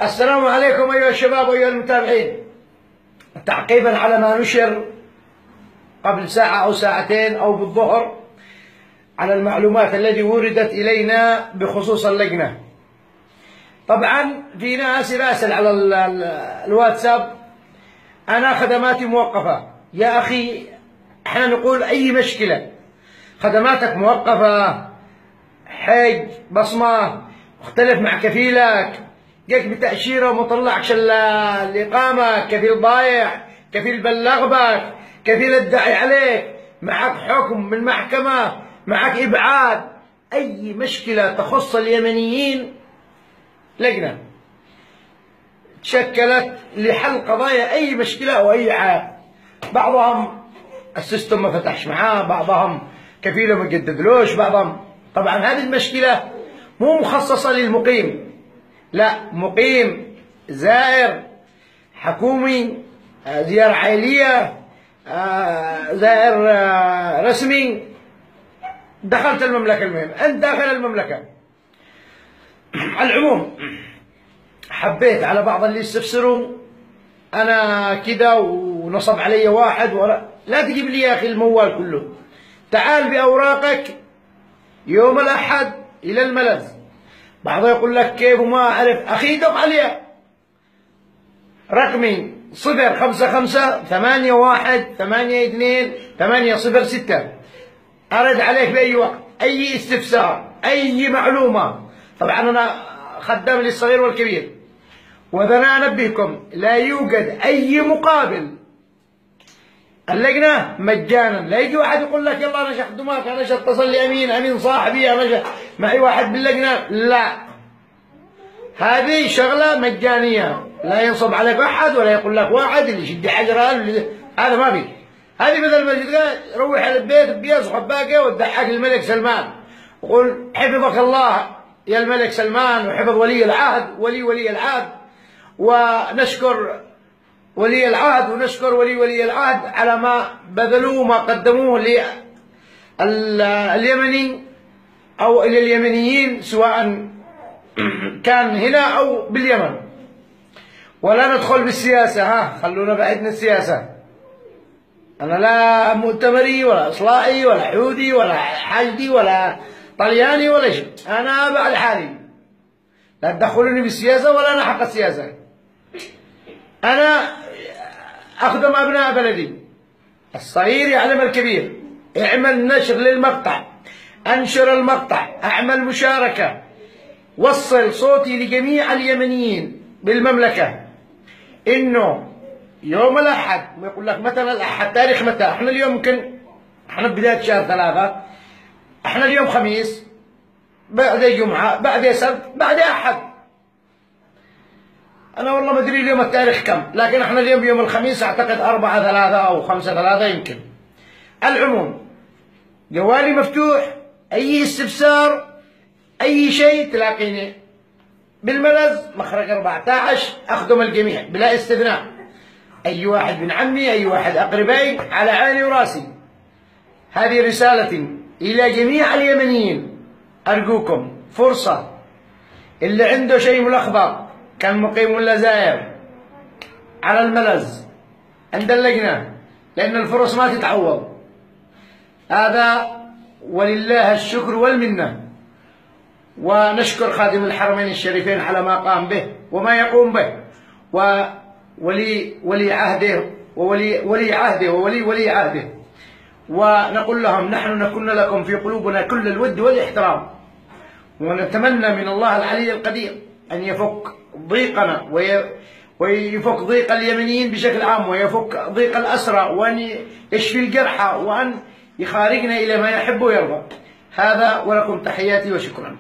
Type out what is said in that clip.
السلام عليكم أيها الشباب وأيها المتابعين. تعقيبا على ما نشر قبل ساعة أو ساعتين أو بالظهر على المعلومات التي وردت إلينا بخصوص اللجنة. طبعا في ناس يراسل على الواتساب: أنا خدماتي موقفة. يا أخي احنا نقول أي مشكلة خدماتك موقفة، حج، بصمة، مختلف مع كفيلك، جاك بتأشيرة وما طلعكش الإقامة، كفيل ضايع، كفيل بلغ بك، كفيل ادعي عليك، معك حكم من محكمة، معك إبعاد، أي مشكلة تخص اليمنيين لجنة تشكلت لحل قضايا أي مشكلة أو أي عائق. بعضهم السيستم ما فتحش معاه، بعضهم كفيله ما جددلوش، بعضهم. طبعا هذه المشكلة مو مخصصة للمقيم، لا، مقيم، زائر، حكومي، زيارة عائلية، زائر رسمي، دخلت المملكة. المهم أنت داخل المملكة. على العموم حبيت على بعض اللي يستفسروا أنا كده ونصب علي واحد لا تجيب لي يا أخي الموال كله. تعال بأوراقك يوم الأحد إلى الملز. بعضه يقول لك كيف وما أعرف. أخي دق عليه رقمي 055-81-82-806. أرد عليك بأي وقت، أي استفسار، أي معلومة. طبعا أنا خدام للصغير والكبير، وأنا أنبهكم لا يوجد أي مقابل. اللجنة مجانا، لا يجي واحد يقول لك يلا أنا شخدمك، أنا اتصل لي أمين صاحبي، أنا معي واحد باللجنة. لا، هذه شغلة مجانية، لا ينصب عليك أحد ولا يقول لك واحد اللي يشد حجر هذا ما في. هذه مثل ما روح على البيت بيص حباكة وتضحك الملك سلمان وقول حفظك الله يا الملك سلمان، وحفظ ولي العهد ولي العهد، ونشكر ولي العهد ونشكر ولي العهد على ما بذلوه وما قدموه لليمني أو إلى اليمنيين، سواء كان هنا أو باليمن. ولا ندخل بالسياسة، خلونا بعيد من السياسة. أنا لا مؤتمري ولا إصلاحي ولا حودي ولا حشدي ولا طلياني ولا شيء، أنا بعد حالي. لا تدخلوني بالسياسة ولا أنا حق السياسة. أنا أخدم أبناء بلدي. الصغير يعلم الكبير. اعمل نشر للمقطع، أنشر المقطع، أعمل مشاركة، وصل صوتي لجميع اليمنيين بالمملكة إنه يوم الأحد. يقول لك مثلا الأحد تاريخ متى؟ احنا اليوم يمكن احنا بداية شهر 3، احنا اليوم خميس، بعد جمعة، بعد سبت، بعد أحد. أنا والله ما أدري اليوم التاريخ كم، لكن احنا اليوم يوم الخميس، أعتقد 4/3 أو 5/3 يمكن. العموم جوالي مفتوح، أي استفسار، أي شيء تلاقيني بالملز مخرج 14. أخدم الجميع بلا استثناء، أي واحد من عمي، أي واحد أقربائي، على عيني وراسي. هذه رسالتي إلى جميع اليمنيين. أرجوكم فرصة، اللي عنده شيء ملخبط كان مقيم ولا زائر على الملز عند اللجنة، لأن الفرص ما تتعوض. هذا ولله الشكر والمنة، ونشكر خادم الحرمين الشريفين على ما قام به وما يقوم به، ولي عهده وولي عهده وولي عهده. ونقول لهم نحن نكن لكم في قلوبنا كل الود والاحترام، ونتمنى من الله العلي القدير أن يفك ضيقنا ويفك ضيق اليمنيين بشكل عام، ويفك ضيق الأسرى، وأن يشفي الجرحى، وأن يخارجنا إلى ما يحب ويرضى. هذا ولكم تحياتي وشكرا.